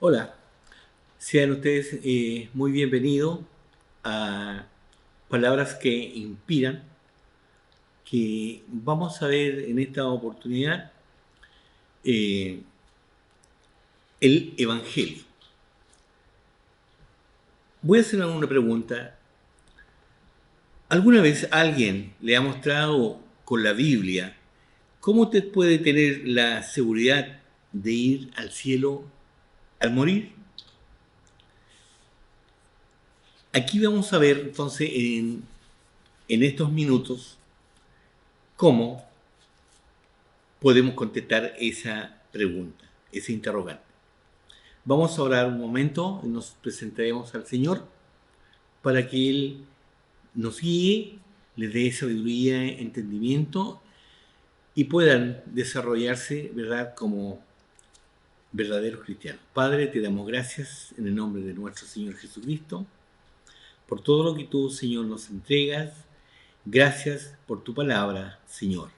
Hola, sean ustedes muy bienvenidos a Palabras que Inspiran, que vamos a ver en esta oportunidad eh, el Evangelio. Voy a hacer una pregunta. ¿Alguna vez alguien le ha mostrado con la Biblia cómo usted puede tener la seguridad de ir al cielo al morir? Aquí vamos a ver entonces en estos minutos cómo podemos contestar esa pregunta, ese interrogante. Vamos a orar un momento y nos presentaremos al Señor para que Él nos guíe, les dé sabiduría, entendimiento y puedan desarrollarse, ¿verdad?, como verdaderos cristianos. Padre, te damos gracias en el nombre de nuestro Señor Jesucristo por todo lo que tú, Señor, nos entregas. Gracias por tu palabra, Señor.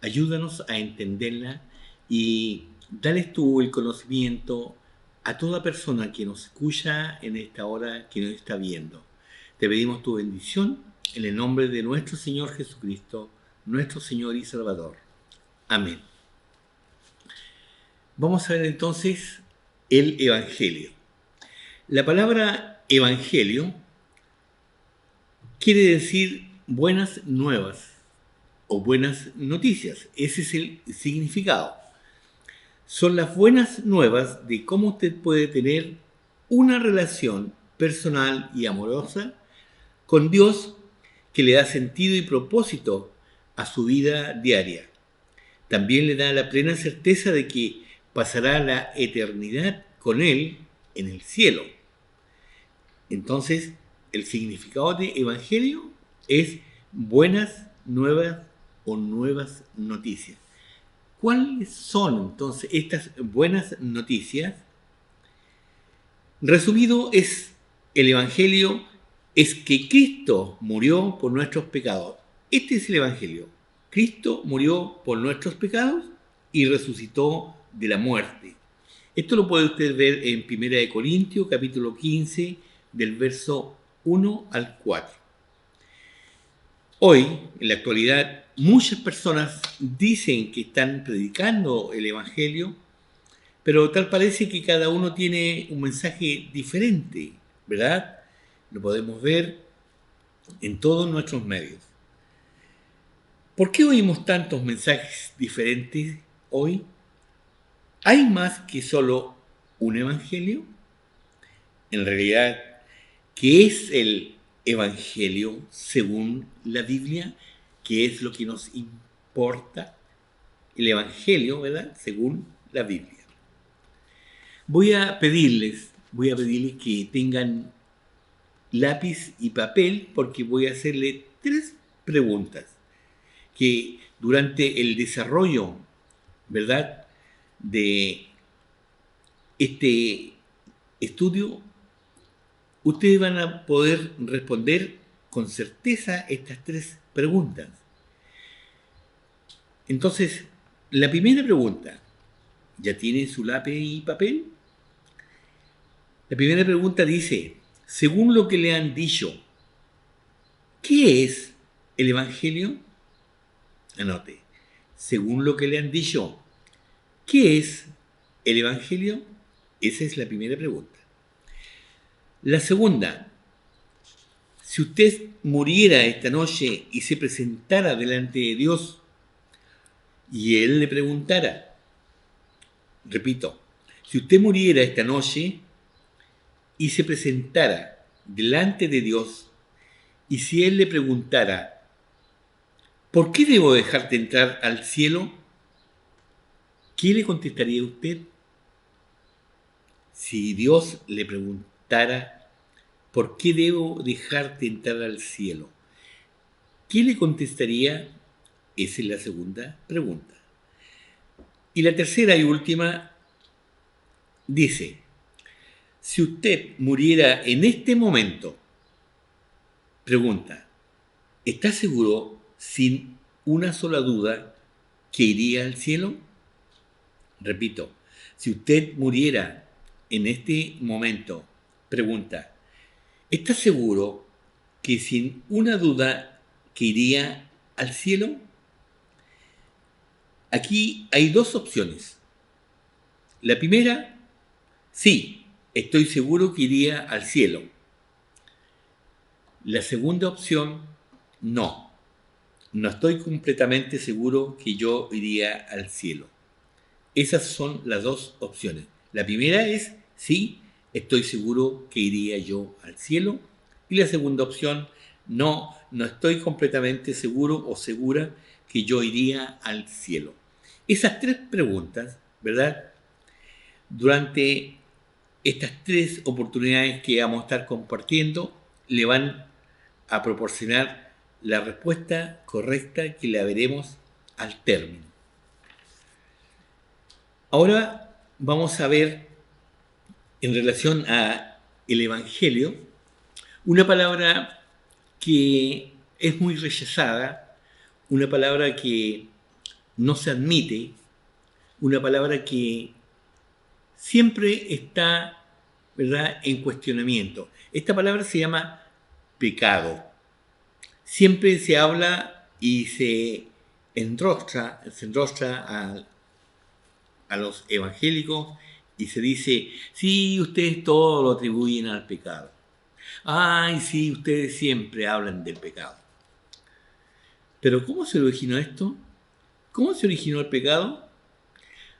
Ayúdanos a entenderla y dales tú el conocimiento a toda persona que nos escucha en esta hora, que nos está viendo. Te pedimos tu bendición en el nombre de nuestro Señor Jesucristo, nuestro Señor y Salvador. Amén. Vamos a ver entonces el Evangelio. La palabra Evangelio quiere decir buenas nuevas o buenas noticias. Ese es el significado. Son las buenas nuevas de cómo usted puede tener una relación personal y amorosa con Dios que le da sentido y propósito a su vida diaria. También le da la plena certeza de que pasará la eternidad con Él en el cielo. Entonces, el significado de evangelio es buenas nuevas o nuevas noticias. ¿Cuáles son entonces estas buenas noticias? Resumido es el Evangelio es que Cristo murió por nuestros pecados. Este es el Evangelio. Cristo murió por nuestros pecados y resucitó de la muerte. Esto lo puede usted ver en 1 Corintios capítulo 15 del verso 1 al 4. Hoy, en la actualidad, muchas personas dicen que están predicando el Evangelio, pero tal parece que cada uno tiene un mensaje diferente, ¿verdad? Lo podemos ver en todos nuestros medios. ¿Por qué oímos tantos mensajes diferentes hoy? ¿Hay más que solo un Evangelio? En realidad, ¿qué es el Evangelio según la Biblia? ¿Qué es lo que nos importa? El Evangelio, ¿verdad? Según la Biblia. Voy a pedirles que tengan lápiz y papel porque voy a hacerle 3 preguntas que durante el desarrollo, ¿verdad?, de este estudio, ustedes van a poder responder con certeza estas 3 preguntas. Entonces, la primera pregunta, ¿ya tiene su lápiz y papel? La primera pregunta dice, según lo que le han dicho, ¿qué es el Evangelio? Anote, según lo que le han dicho, ¿qué es el Evangelio? Esa es la primera pregunta. La segunda, si usted muriera esta noche y se presentara delante de Dios y Él le preguntara, repito, si usted muriera esta noche y se presentara delante de Dios y si Él le preguntara, ¿por qué debo dejarte entrar al cielo? ¿Qué le contestaría usted? Si Dios le preguntara, ¿por qué debo dejarte entrar al cielo? ¿Qué le contestaría? Esa es la segunda pregunta. Y la tercera y última dice, si usted muriera en este momento, pregunta, ¿está seguro sin una sola duda que iría al cielo? Repito, si usted muriera en este momento pregunta, ¿estás seguro que sin una duda que iría al cielo? Aquí hay dos opciones. La primera, sí, estoy seguro que iría al cielo. La segunda opción, no, no estoy completamente seguro que yo iría al cielo. Esas son las dos opciones. La primera es, sí, estoy seguro que iría yo al cielo. Y la segunda opción, no, no estoy completamente seguro o segura que yo iría al cielo. Esas tres preguntas, ¿verdad? Durante estas tres oportunidades que vamos a estar compartiendo, le van a proporcionar la respuesta correcta que la veremos al término. Ahora vamos a ver en relación a el Evangelio una palabra que es muy rechazada, una palabra que no se admite, una palabra que siempre está, ¿verdad?, en cuestionamiento. Esta palabra se llama pecado. Siempre se habla y se enrostra a los evangélicos y se dice, sí, ustedes todo lo atribuyen al pecado. Ay, sí, ustedes siempre hablan del pecado. Pero ¿cómo se originó esto? ¿Cómo se originó el pecado?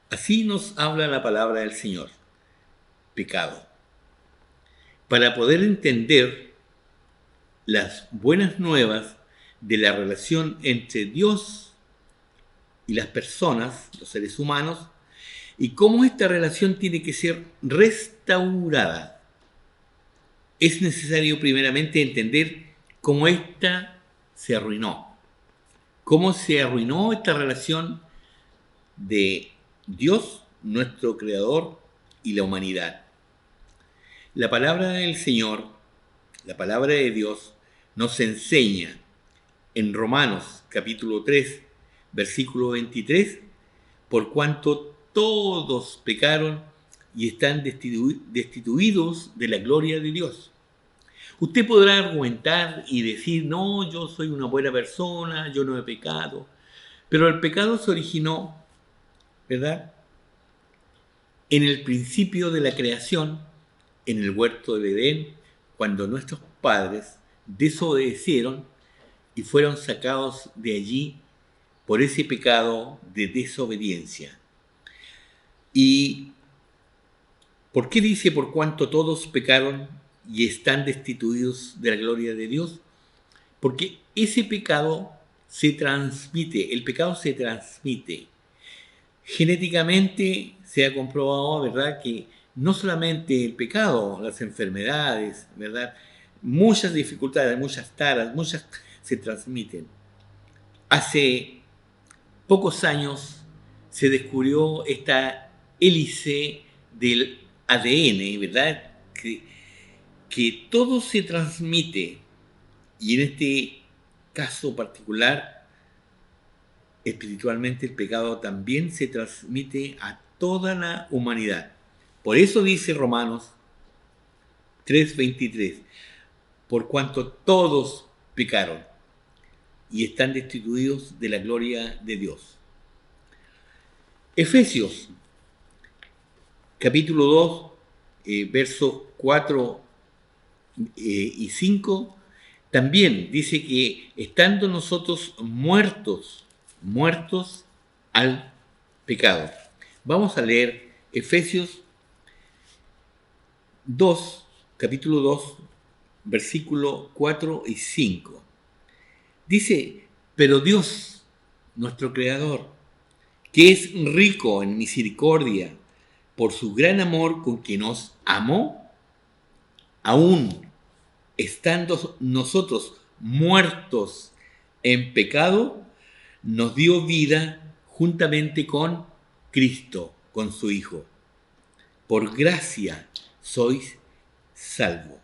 Así nos habla la palabra del Señor. Pecado. Para poder entender las buenas nuevas de la relación entre Dios y las personas, los seres humanos, y cómo esta relación tiene que ser restaurada, es necesario primeramente entender cómo ésta se arruinó. Cómo se arruinó esta relación de Dios, nuestro Creador, y la humanidad. La palabra del Señor, la palabra de Dios, nos enseña en Romanos capítulo 3, versículo 23, por cuanto todos pecaron y están destituidos de la gloria de Dios. Usted podrá argumentar y decir, no, yo soy una buena persona, yo no he pecado, pero el pecado se originó, ¿verdad?, en el principio de la creación, en el huerto del Edén, cuando nuestros padres desobedecieron y fueron sacados de allí por ese pecado de desobediencia. ¿Y por qué dice por cuanto todos pecaron y están destituidos de la gloria de Dios? Porque ese pecado se transmite, el pecado se transmite. Genéticamente se ha comprobado, ¿verdad?, que no solamente el pecado, las enfermedades, ¿verdad?, muchas dificultades, muchas taras, muchas se transmiten. Hace pocos años se descubrió esta hélice del ADN, ¿verdad?, que todo se transmite, y en este caso particular, espiritualmente el pecado también se transmite a toda la humanidad. Por eso dice Romanos 3:23, por cuanto todos pecaron y están destituidos de la gloria de Dios. Efesios capítulo 2, versos 4 y 5, también dice que estando nosotros muertos al pecado. Vamos a leer Efesios 2, capítulo 2, versículo 4 y 5. Dice, pero Dios, nuestro Creador, que es rico en misericordia, por su gran amor con que nos amó, aún estando nosotros muertos en pecado, nos dio vida juntamente con Cristo, con su Hijo. Por gracia sois salvos.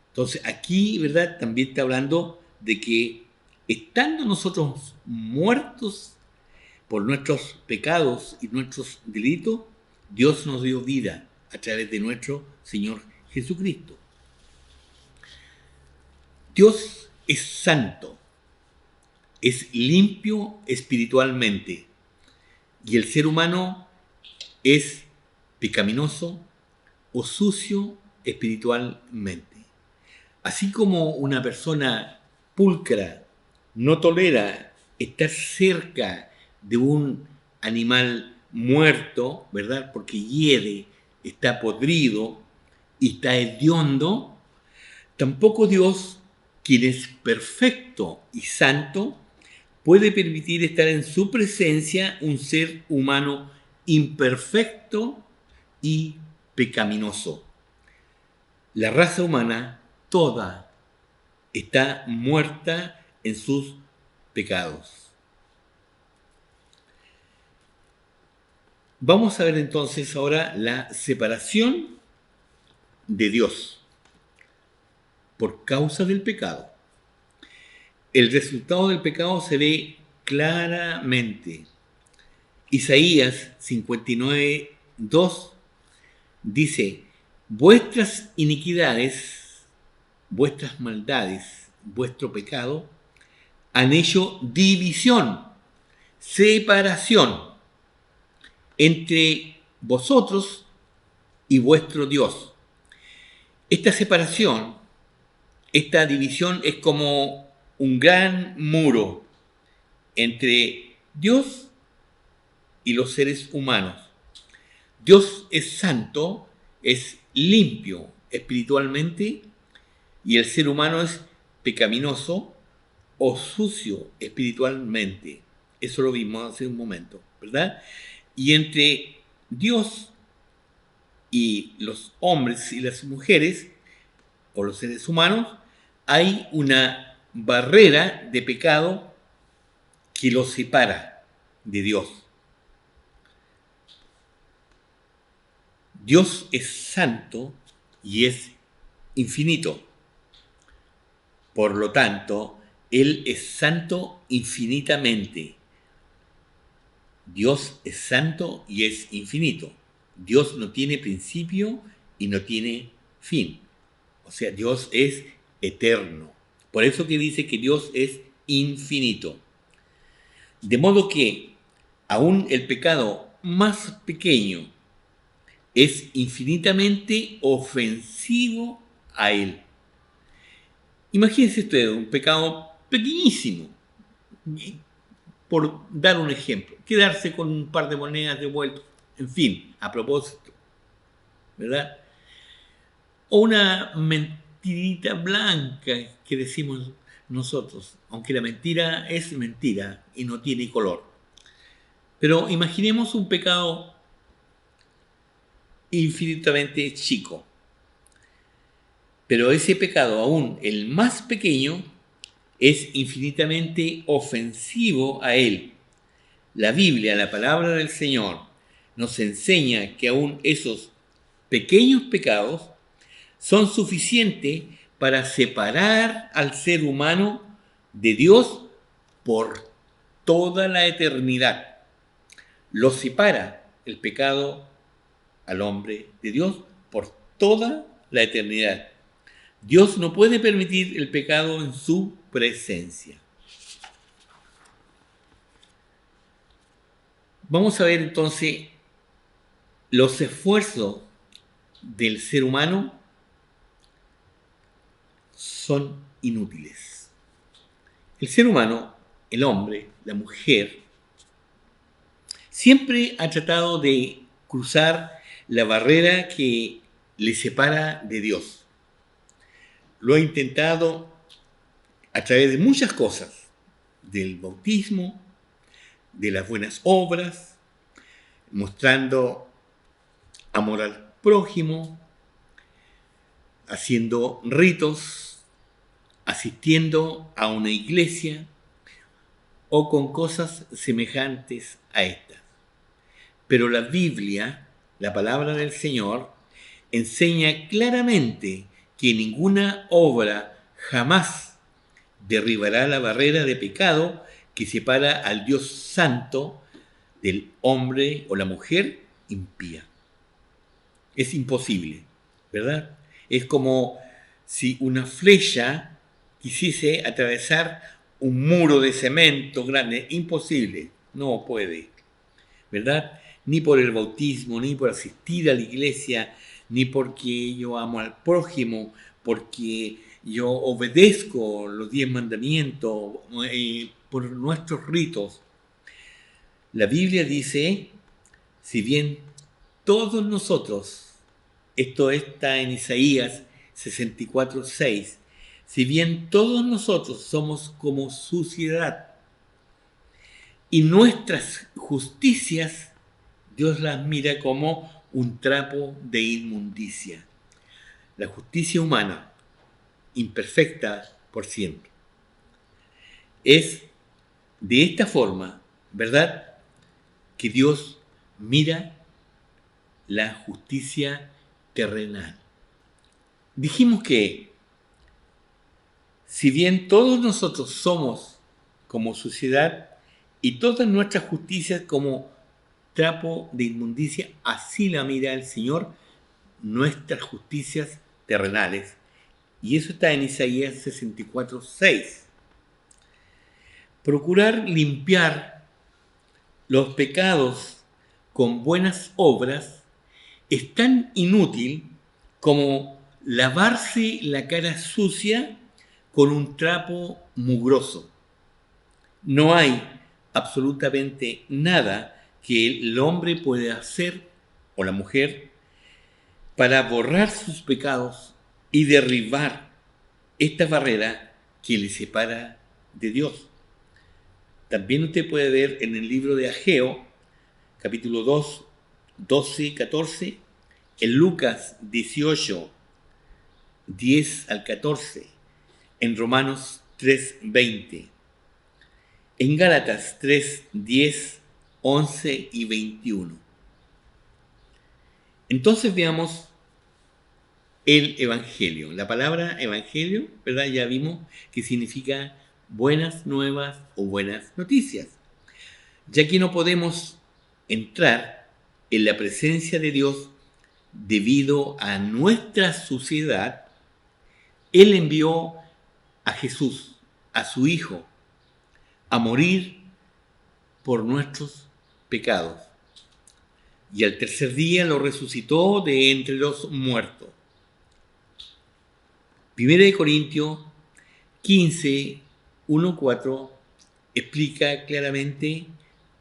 Entonces aquí, ¿verdad?, también está hablando de que estando nosotros muertos por nuestros pecados y nuestros delitos, Dios nos dio vida. a través de nuestro Señor Jesucristo. Dios es santo, es limpio espiritualmente, y el ser humano es pecaminoso o sucio espiritualmente. Así como una persona pulcra no tolera estar cerca de un animal muerto, ¿verdad? Porque hiede, está podrido y está hediondo, tampoco Dios, quien es perfecto y santo, puede permitir estar en su presencia un ser humano imperfecto y pecaminoso. La raza humana toda está muerta en sus pecados. Vamos a ver entonces ahora la separación de Dios por causa del pecado. El resultado del pecado se ve claramente. Isaías 59:2 dice: vuestras iniquidades, vuestras maldades, vuestro pecado, han hecho división, separación entre vosotros y vuestro Dios. Esta separación, esta división es como un gran muro entre Dios y los seres humanos. Dios es santo, es limpio espiritualmente, y el ser humano es pecaminoso o sucio espiritualmente. Eso lo vimos hace un momento, ¿verdad? Y entre Dios y los hombres y las mujeres, o los seres humanos, hay una barrera de pecado que los separa de Dios. Dios es santo y es infinito. Por lo tanto, Él es santo infinitamente. Dios es santo y es infinito. Dios no tiene principio y no tiene fin. O sea, Dios es eterno. Por eso que dice que Dios es infinito. De modo que aún el pecado más pequeño es infinitamente ofensivo a Él. Imagínense ustedes un pecado pequeñísimo, por dar un ejemplo, quedarse con un par de monedas devueltas, en fin, a propósito, ¿verdad? O una mentirita blanca que decimos nosotros, aunque la mentira es mentira y no tiene color. Pero imaginemos un pecado infinitamente chico. Pero ese pecado, aún el más pequeño, es infinitamente ofensivo a Él. La Biblia, la palabra del Señor, nos enseña que aún esos pequeños pecados son suficientes para separar al ser humano de Dios por toda la eternidad. Lo separa el pecado al hombre de Dios por toda la eternidad. Dios no puede permitir el pecado en su presencia. Vamos a ver entonces los esfuerzos del ser humano son inútiles. El ser humano, el hombre, la mujer, siempre ha tratado de cruzar la barrera que le separa de Dios. Lo ha intentado a través de muchas cosas, del bautismo, de las buenas obras, mostrando amor al prójimo, haciendo ritos, asistiendo a una iglesia o con cosas semejantes a estas. Pero la Biblia, la palabra del Señor, enseña claramente que ninguna obra jamás derribará la barrera de pecado que separa al Dios santo del hombre o la mujer impía. Es imposible, ¿verdad? Es como si una flecha quisiese atravesar un muro de cemento grande. Imposible, no puede, ¿verdad? Ni por el bautismo, ni por asistir a la iglesia, ni porque yo amo al prójimo, porque yo obedezco los 10 mandamientos, por nuestros ritos. La Biblia dice, si bien todos nosotros, esto está en Isaías 64:6, si bien todos nosotros somos como suciedad y nuestras justicias, Dios las mira como un trapo de inmundicia. La justicia humana, imperfecta por siempre. Es de esta forma, ¿verdad?, que Dios mira la justicia terrenal. Dijimos que si bien todos nosotros somos como suciedad y todas nuestras justicias como trapo de inmundicia, así la mira el Señor, nuestras justicias terrenales. Y eso está en Isaías 64:6. Procurar limpiar los pecados con buenas obras es tan inútil como lavarse la cara sucia con un trapo mugroso. No hay absolutamente nada que el hombre pueda hacer, o la mujer, para borrar sus pecados y derribar esta barrera que le separa de Dios. También usted puede ver en el libro de Ageo, capítulo 2, 12 y 14, en Lucas 18, 10 al 14, en Romanos 3, 20, en Gálatas 3, 10, 11 y 21. Entonces veamos el Evangelio. La palabra Evangelio, ¿verdad? Ya vimos que significa buenas nuevas o buenas noticias. Ya que no podemos entrar en la presencia de Dios debido a nuestra suciedad, Él envió a Jesús, a su Hijo, a morir por nuestros pecados. Y al tercer día lo resucitó de entre los muertos. 1 Corintios 15, 1, 4 explica claramente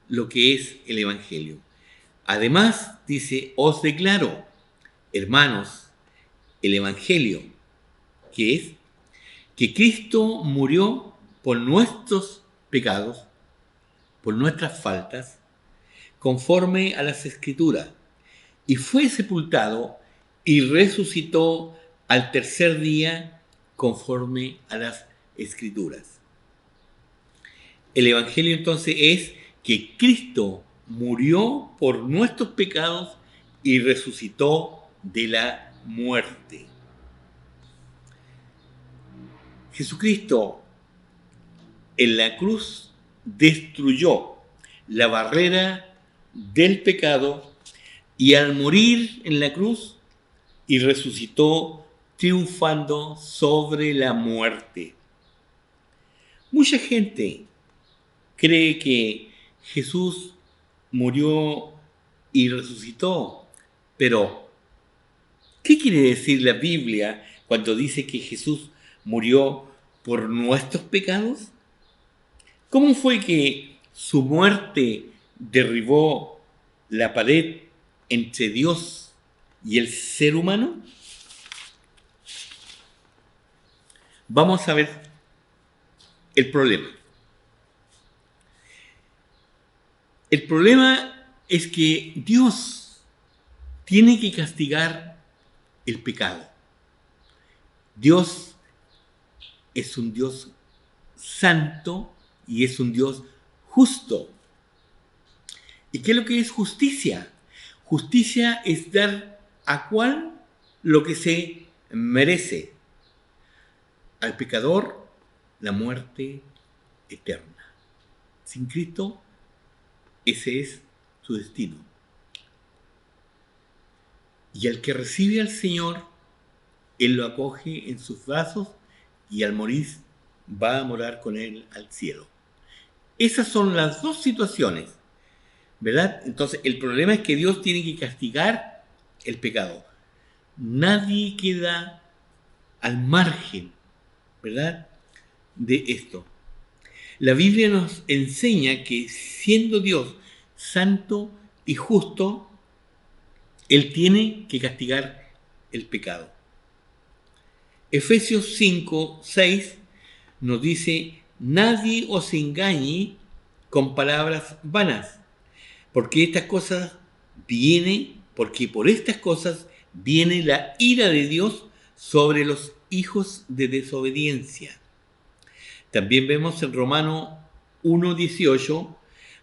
lo que es el Evangelio. Además, dice, os declaro, hermanos, el Evangelio, que es que Cristo murió por nuestros pecados, por nuestras faltas, conforme a las Escrituras, y fue sepultado y resucitó al tercer día, conforme a las Escrituras. El Evangelio entonces es que Cristo murió por nuestros pecados y resucitó de la muerte. Jesucristo en la cruz destruyó la barrera del pecado y al morir en la cruz y resucitó triunfando sobre la muerte. Mucha gente cree que Jesús murió y resucitó, pero ¿qué quiere decir la Biblia cuando dice que Jesús murió por nuestros pecados? ¿Cómo fue que su muerte derribó la pared entre Dios y el ser humano? Vamos a ver el problema. El problema es que Dios tiene que castigar el pecado. Dios es un Dios santo y es un Dios justo. ¿Y qué es lo que es justicia? Justicia es dar a cual lo que se merece. Al pecador, la muerte eterna. Sin Cristo, ese es su destino. Y al que recibe al Señor, Él lo acoge en sus brazos y al morir va a morar con Él al cielo. Esas son las dos situaciones, ¿verdad? Entonces, el problema es que Dios tiene que castigar el pecado. Nadie queda al margen, ¿verdad?, de esto. La Biblia nos enseña que siendo Dios santo y justo, Él tiene que castigar el pecado. Efesios 5:6 nos dice: nadie os engañe con palabras vanas, porque por estas cosas viene la ira de Dios sobre los hijos de desobediencia. También vemos en Romanos 1:18,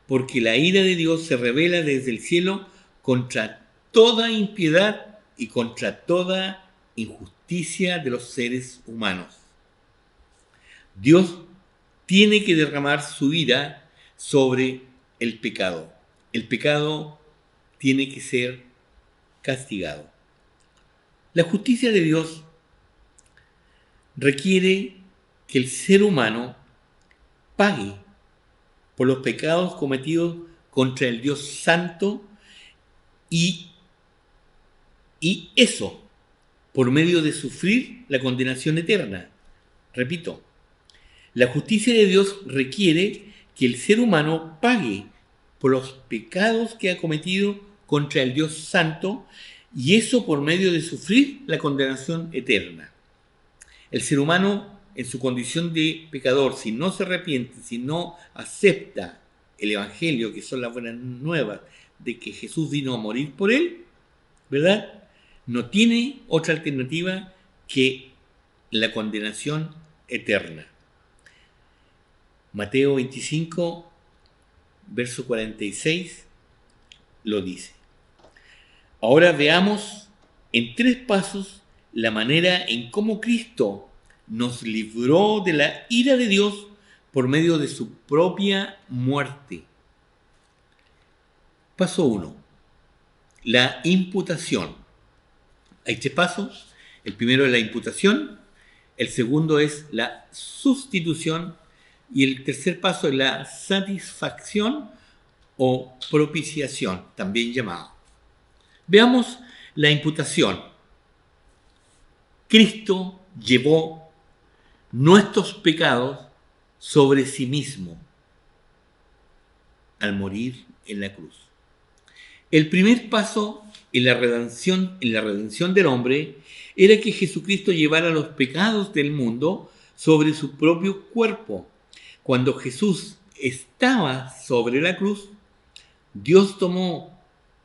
porque la ira de Dios se revela desde el cielo contra toda impiedad y contra toda injusticia de los seres humanos. Dios tiene que derramar su ira sobre el pecado. El pecado tiene que ser castigado. La justicia de Dios requiere que el ser humano pague por los pecados cometidos contra el Dios santo y eso por medio de sufrir la condenación eterna. Repito, la justicia de Dios requiere que el ser humano pague por los pecados que ha cometido contra el Dios santo y eso por medio de sufrir la condenación eterna. El ser humano, en su condición de pecador, si no se arrepiente, si no acepta el Evangelio, que son las buenas nuevas de que Jesús vino a morir por él, ¿verdad?, no tiene otra alternativa que la condenación eterna. Mateo 25, verso 46, lo dice. Ahora veamos en 3 pasos la manera en cómo Cristo nos libró de la ira de Dios por medio de su propia muerte. Paso 1. La imputación. Hay 3 pasos. El primero es la imputación, el segundo es la sustitución y el tercer paso es la satisfacción o propiciación, también llamado. Veamos la imputación. Cristo llevó nuestros pecados sobre sí mismo al morir en la cruz. El primer paso en la redención del hombre era que Jesucristo llevara los pecados del mundo sobre su propio cuerpo. Cuando Jesús estaba sobre la cruz, Dios tomó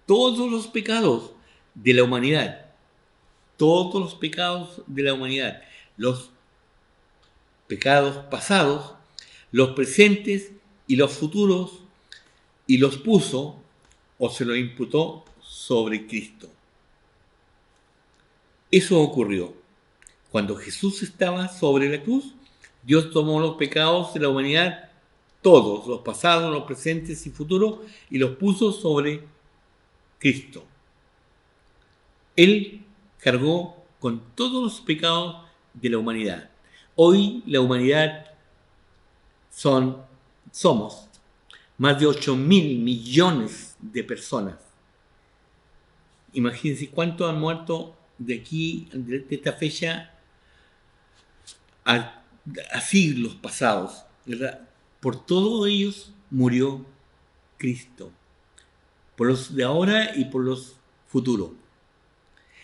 todos los pecados de la humanidad, los pecados pasados, los presentes y los futuros, y los puso o se los imputó sobre Cristo. Eso ocurrió. Cuando Jesús estaba sobre la cruz, Dios tomó los pecados de la humanidad, todos, los pasados, los presentes y futuros, y los puso sobre Cristo. Él cargó con todos los pecados de la humanidad. Hoy la humanidad somos más de 8.000 millones de personas. Imagínense cuántos han muerto de aquí, de esta fecha, a siglos pasados, ¿verdad? Por todos ellos murió Cristo, por los de ahora y por los futuros.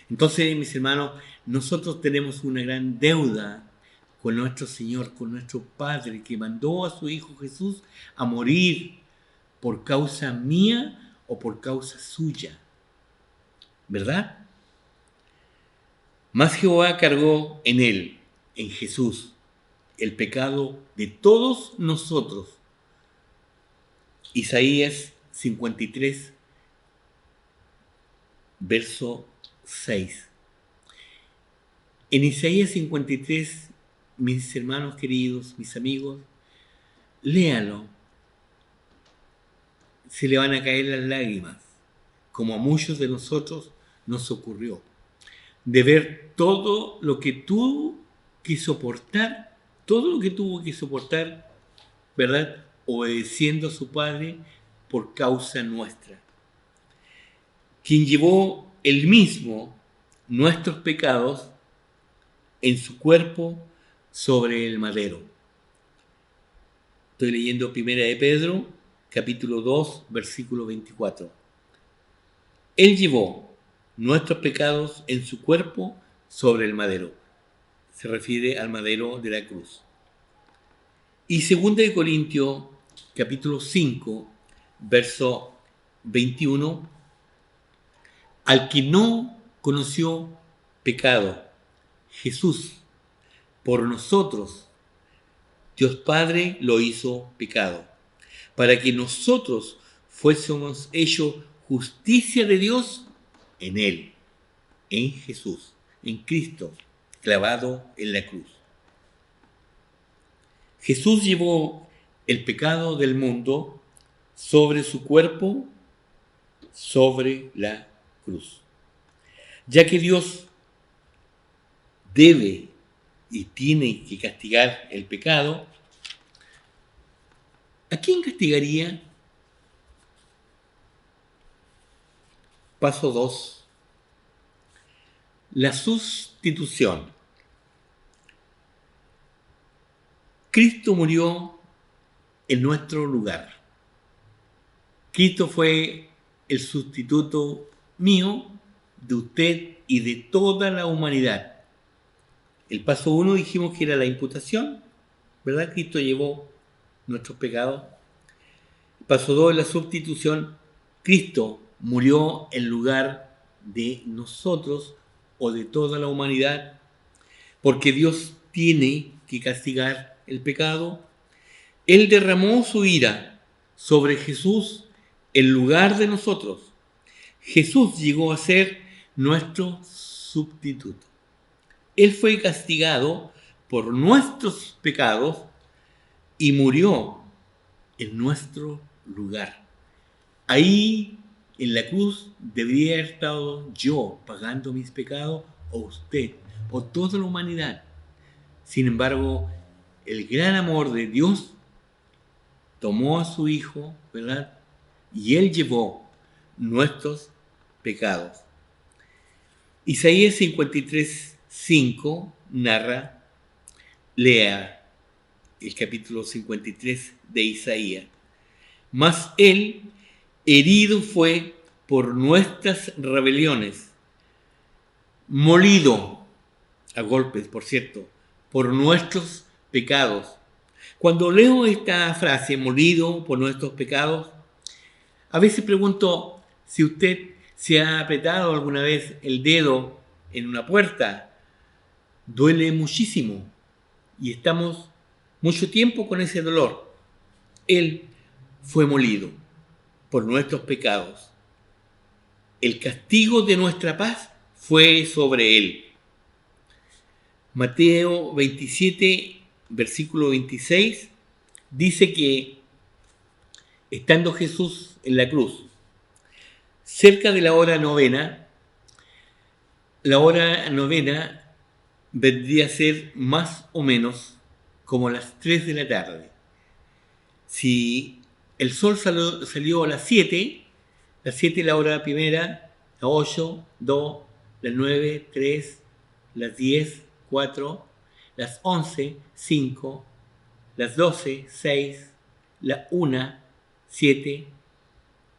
Entonces, mis hermanos, nosotros tenemos una gran deuda con nuestro Señor, con nuestro Padre, que mandó a su Hijo Jesús a morir por causa mía o por causa suya, ¿verdad? Mas Jehová cargó en él, en Jesús, el pecado de todos nosotros. Isaías 53, verso 6. En Isaías 53, mis hermanos queridos, mis amigos, léanlo. Se le van a caer las lágrimas, como a muchos de nosotros nos ocurrió, de ver todo lo que tuvo que soportar, ¿verdad? Obedeciendo a su Padre por causa nuestra. Quien llevó él mismo nuestros pecados en su cuerpo sobre el madero. Estoy leyendo Primera de Pedro, capítulo 2, versículo 24. Él llevó nuestros pecados en su cuerpo sobre el madero. Se refiere al madero de la cruz. Y 2 de Corintios, capítulo 5, verso 21. Al que no conoció pecado, Jesús, por nosotros, Dios Padre lo hizo pecado, para que nosotros fuésemos hechos justicia de Dios en Él, en Jesús, en Cristo, clavado en la cruz. Jesús llevó el pecado del mundo sobre su cuerpo, sobre la cruz. Ya que Dios debe y tiene que castigar el pecado, ¿a quién castigaría? Paso 2. La sustitución. Cristo murió en nuestro lugar. Cristo fue el sustituto mío, de usted y de toda la humanidad. El paso 1 dijimos que era la imputación, ¿verdad? Cristo llevó nuestros pecados. El paso 2 es la sustitución. Cristo murió en lugar de nosotros o de toda la humanidad, porque Dios tiene que castigar el pecado. Él derramó su ira sobre Jesús en lugar de nosotros. Jesús llegó a ser nuestro sustituto. Él fue castigado por nuestros pecados y murió en nuestro lugar. Ahí en la cruz debería haber estado yo pagando mis pecados, o usted, o toda la humanidad. Sin embargo, el gran amor de Dios tomó a su Hijo, ¿verdad? Y Él llevó nuestros pecados. Isaías 53:5 narra, lea el capítulo 53 de Isaías. Mas Él herido fue por nuestras rebeliones, molido, a golpes, por cierto, por nuestros pecados. Cuando leo esta frase, molido por nuestros pecados, a veces pregunto si usted se ha apretado alguna vez el dedo en una puerta. Duele muchísimo y estamos mucho tiempo con ese dolor. Él fue molido por nuestros pecados. El castigo de nuestra paz fue sobre él. Mateo 27, versículo 26, dice que estando Jesús en la cruz, cerca de la hora novena vendría a ser más o menos como las 3 de la tarde. Si el sol salió a las 7 es la hora primera, las 8, 2, las 9, 3, las 10, 4, las 11, 5, las 12, 6, la 1, 7,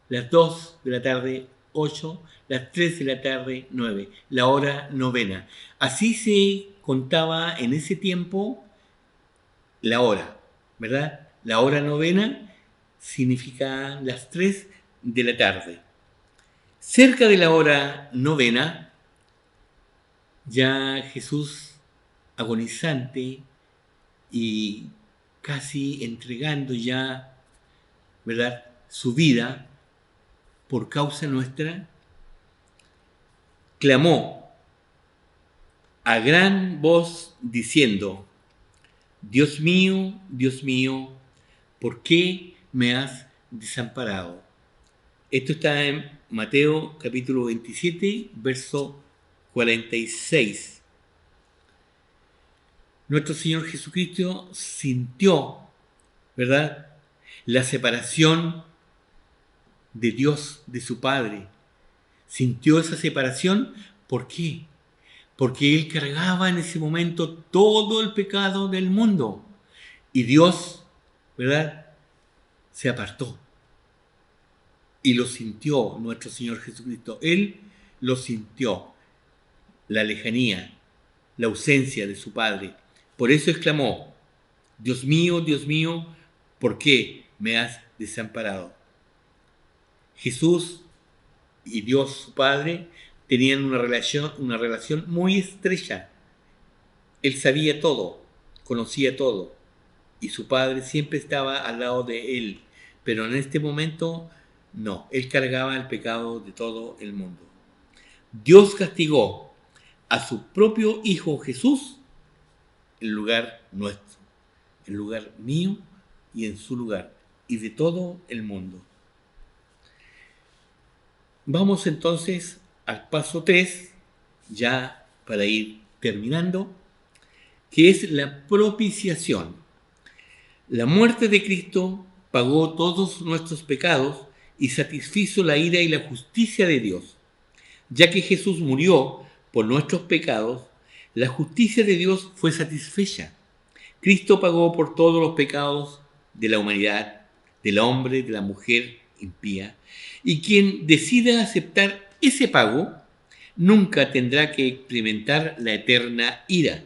las 2 de la tarde, 8, las 3 de la tarde, 9, la hora novena. Así se contaba en ese tiempo la hora, ¿verdad? La hora novena significa las 3 de la tarde. Cerca de la hora novena, ya Jesús, agonizante y casi entregando ya, ¿verdad?, su vida por causa nuestra, clamó a gran voz diciendo: Dios mío, ¿por qué me has desamparado? Esto está en Mateo capítulo 27, verso 46. Nuestro Señor Jesucristo sintió, ¿verdad?, la separación de Dios, de su Padre. Sintió esa separación. ¿Por qué? Porque Él cargaba en ese momento todo el pecado del mundo. Y Dios, ¿verdad?, se apartó. Y lo sintió nuestro Señor Jesucristo. Él lo sintió, la lejanía, la ausencia de su Padre. Por eso exclamó: Dios mío, ¿por qué me has desamparado? Jesús y Dios, su Padre, tenían una relación muy estrecha. Él sabía todo, conocía todo, y su Padre siempre estaba al lado de él. Pero en este momento, no, él cargaba el pecado de todo el mundo. Dios castigó a su propio Hijo Jesús en lugar nuestro, en lugar mío y en su lugar, y de todo el mundo. Vamos entonces al paso 3, ya para ir terminando, que es la propiciación. La muerte de Cristo pagó todos nuestros pecados y satisfizo la ira y la justicia de Dios. Ya que Jesús murió por nuestros pecados, la justicia de Dios fue satisfecha. Cristo pagó por todos los pecados de la humanidad, del hombre, de la mujer impía, y quien decida aceptar ese pago nunca tendrá que experimentar la eterna ira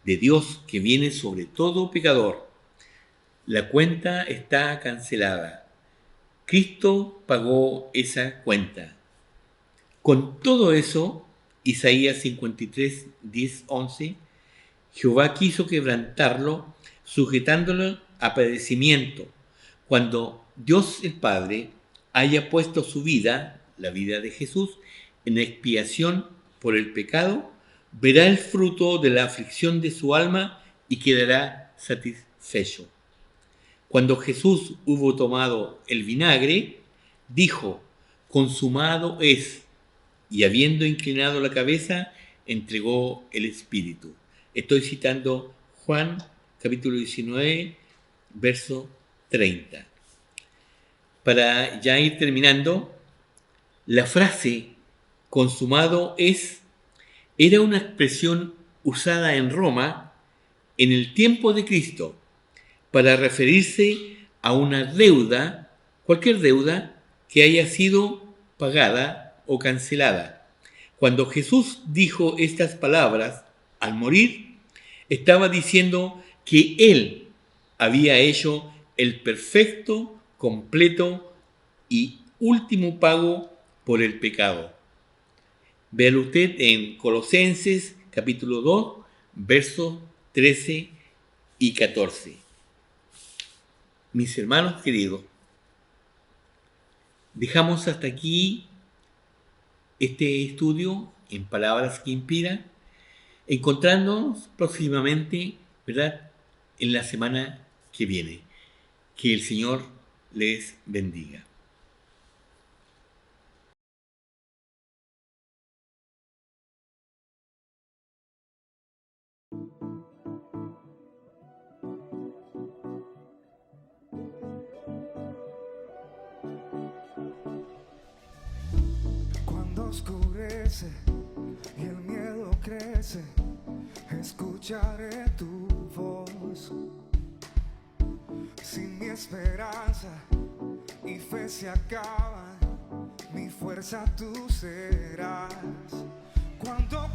de Dios que viene sobre todo pecador. La cuenta está cancelada. Cristo pagó esa cuenta. Con todo eso, Isaías 53, 10, 11, Jehová quiso quebrantarlo, sujetándolo a padecimiento. Cuando Dios el Padre haya puesto su vida, la vida de Jesús, en expiación por el pecado, verá el fruto de la aflicción de su alma y quedará satisfecho. Cuando Jesús hubo tomado el vinagre, dijo: consumado es, y habiendo inclinado la cabeza, entregó el espíritu. Estoy citando Juan capítulo 19, verso 30. Para ya ir terminando, la frase consumado es era una expresión usada en Roma en el tiempo de Cristo para referirse a una deuda, cualquier deuda que haya sido pagada o cancelada. Cuando Jesús dijo estas palabras al morir, estaba diciendo que Él había hecho el perfecto, completo y último pago por el pecado. Véalo usted en Colosenses capítulo 2, versos 13 y 14. Mis hermanos queridos, dejamos hasta aquí este estudio en Palabras que Inspiran, encontrándonos próximamente, ¿verdad?, en la semana que viene. Que el Señor les bendiga. Cuando oscurece y el miedo crece, escucharé tu voz. Si mi esperanza y fe se acaban, mi fuerza tú serás. Cuando